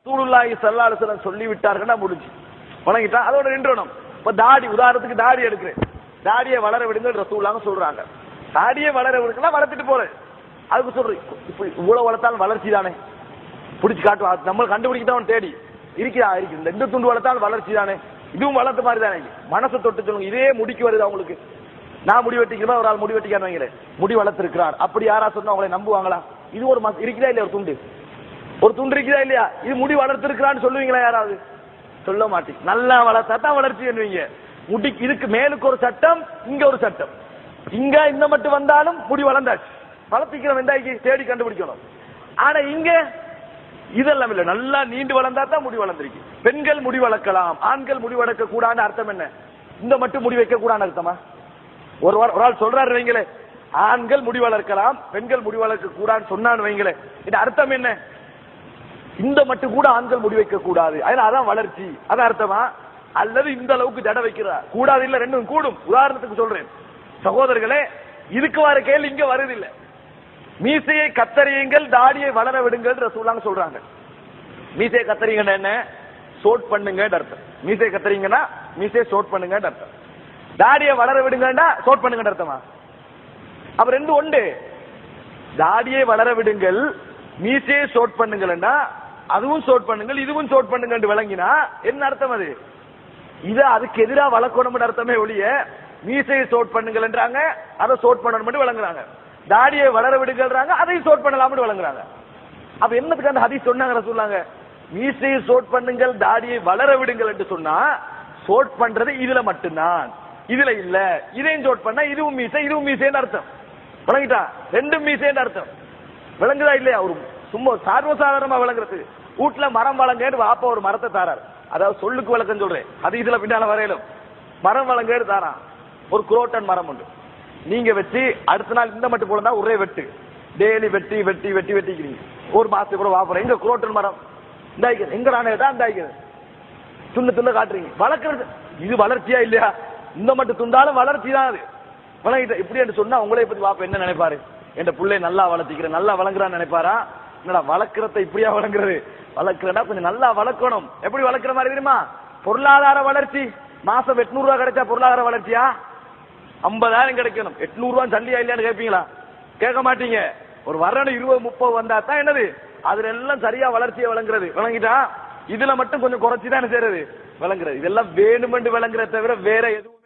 ரசூலுல்லாஹி ஸல்லல்லாஹு அலைஹி வஸல்லம் சொல்லி விட்டார்கள்னா முடிஞ்சு வணங்கிட்டா அதோட நின்றணும். இப்ப தாடி, உதாரணத்துக்கு தாடி எடுக்கிறேன், தாடியை வளர விடுங்க ரசூலுல்லாஹ் சொல்றாங்க. தாடியை வளர விடுங்கன்னா வளர்த்துட்டு போறேன், அதுக்கு சொல்றேன் இப்ப இவ்வளவு வளர்த்தாலும் வளர்ச்சி தானே, பிடிச்சி காட்டுவா நம்ம கண்டுபிடிக்கதான் தேடி இருக்கிறா இருக்கு. இந்த துண்டு வளர்த்தாலும் வளர்ச்சி தானே, இதுவும் வளர்த்த மாதிரி தானே. மனசை தொட்டு சொல்லுங்க, இதே முடிக்கு வருது அவங்களுக்கு. நான் முடி வெட்டிக்கிறேன், ஒரு ஆள் முடி வெட்டிக்கான்னு வைங்களேன், முடி வளர்த்திருக்கிறார் அப்படி யாரா சொன்னா அவங்களை நம்புவாங்களா? இது ஒரு இருக்குதா இல்லையா? ஒரு துண்டு இருக்குதா இல்லையா? இது முடி வளர்த்திருக்கிறான்னு சொல்லுவீங்களா யாராவது? சொல்ல மாட்டீங்க. நல்லா வளர்த்தா தான் வளர்ச்சி என்னவீங்க. முடி இதுக்கு மேலுக்கு ஒரு சட்டம், இங்க ஒரு சட்டம். இங்க இந்த மட்டும் வந்தாலும் முடி வளர்ந்தாச்சு, வளர்த்திக்கிறோம் வெந்தாய்க்கு தேடி கண்டுபிடிக்கணும். ஆனா இங்க இதெல்லாம் இல்ல, நல்லா நீண்டு வளர்ந்தா தான் முடி வளர்ந்துருக்கு. பெண்கள் முடி வளர்க்கலாம், ஆண்கள் முடி வளர்க்க கூடாது அர்த்தம் என்ன? இந்த மட்டும் முடி வைக்க கூடாது அர்த்தமா? ஒரு ஆள் சொல்றாரு வைங்களே, ஆண்கள் முடி வளர்க்கலாம் பெண்கள் முடி வளர்க்க கூடாதுன்னு சொன்னான்னு வைங்களே, இது அர்த்தம் என்ன? இந்த மட்டும் கூட ஆண்கள் முடி வைக்க கூடாது, அதான் வளர்ச்சி, அதான் அர்த்தமா? அல்லது இந்த அளவுக்கு ஜட வைக்கிறார் கூடாது? இல்ல, ரெண்டும் கூடும். உதாரணத்துக்கு சொல்றேன் சகோதரர்களே, இதுக்கு வர கேள்வி இங்க வருது இல்ல. மீசையை கத்தரியுங்கள் தாடியை வளர விடுங்கள் ரசூலுல்லாஹ் சொல்றாங்க. மீசையை கத்தரிங்கன்னா என்ன? சோட் பண்ணுங்க அர்த்தம். மீசையை கத்தரிங்கன்னா மீசையை சோட் பண்ணுங்க அர்த்தம். தாடியை வளர விடுங்கடா சோட் பண்ணுங்க அர்த்தமா? அப்ப ரெண்டு ஒன்று. தாடியை வளர விடுங்கள் மீசையை சோட் பண்ணுங்கள்னா அதுவும் சோட் பண்ணுங்கள் இதுவும் சோட் பண்ணுங்க விளங்கினா என்ன அர்த்தம்? அது இது அதுக்கு எதிராக வளர்க்கணும் அர்த்தமே ஒழிய மீசையை சோட் பண்ணுங்கள் என்றாங்க, அதை சோட் பண்ணணும் விளங்குறாங்க. தாடியை வளர விடுங்கள்றாங்க, அதையும் சோட் பண்ணலாம்னு விளங்குறாங்க. அப்ப என்னத்துக்கு அந்த ஹதீஸ் சொன்னாங்க ரசூலுல்லாஹ்? மீசையை சோட் பண்ணுங்கள் தாடியை வளர விடுங்கள் என்று சொன்னா சோட் பண்றது இதுல மட்டும்தான், இதுல இல்ல. இதையும் சோட் பண்ணா இதுவும் மீசை இதுவும் மீசைன்னு அர்த்தம். விளங்கிட்டா? ரெண்டும் மீசைன்னு அர்த்தம். விளங்குதா இல்லையா? ஒரு சும்மா சர்வசாதாரணமா விளங்குறது. வீட்டுல மரம் வளங்கன்னு வாப்பா ஒரு மரத்தை தாரார், அதாவது சொல்லுக்கு விளக்கம் சொல்றேன், அது இதுல பின்னால வரையிலும் மரம் வளங்கன்னு தாரா. ஒரு குரோட்டன் மரம் உண்டு, நீங்க வச்சு அடுத்த நாள் இந்த மட்டும் போலதான் ஒரே வெட்டு, டெய்லி வெட்டி வெட்டி வெட்டி வெட்டிக்கிறீங்க. ஒரு மாசத்துக்கு கூட வாப்புற எங்க குரோட்டன் மரம் இந்தாய்க்கிறது, எங்க ராணே தான் இந்தாய்க்கிறது, துண்ணு துண்ணு காட்டுறீங்க. வளர்க்கறது இது வளர்ச்சியா இல்லையா? இந்த மட்டும் துண்டாலும் வளர்ச்சி தான் அது. வளர்கிட்ட இப்படி என்று சொன்னா உங்களே பத்தி வாப்ப என்ன நினைப்பாரு? என் பிள்ளை நல்லா வளர்த்திக்கிறேன் நல்லா வளங்குறான்னு நினைப்பாரா? என்னடா வளர்க்கறத இப்படியா வளங்குறது? வளர்க்கிறதா கொஞ்சம் நல்லா வளர்க்கணும். எப்படி வளர்க்கிற மாதிரி தெரியுமா? பொருளாதார வளர்ச்சி. மாசம் 800 ரூபாய் கிடைச்சா பொருளாதார வளர்ச்சியா? 50,000 கிடைக்கணும். 800 ரூபாய் சல்லியா இல்லையான்னு கேட்பீங்களா? கேட்க மாட்டீங்க. ஒரு வரணும் 20-30 வந்தா தான் என்னது அதுல எல்லாம் சரியா வளர்ச்சியை வழங்குறது. விளங்கிட்டா? இதுல மட்டும் கொஞ்சம் குறைச்சிதான் என்ன செய்யறது? விளங்குறது. இதெல்லாம் வேணுமென்று விளங்குறத தவிர வேற எதுவும்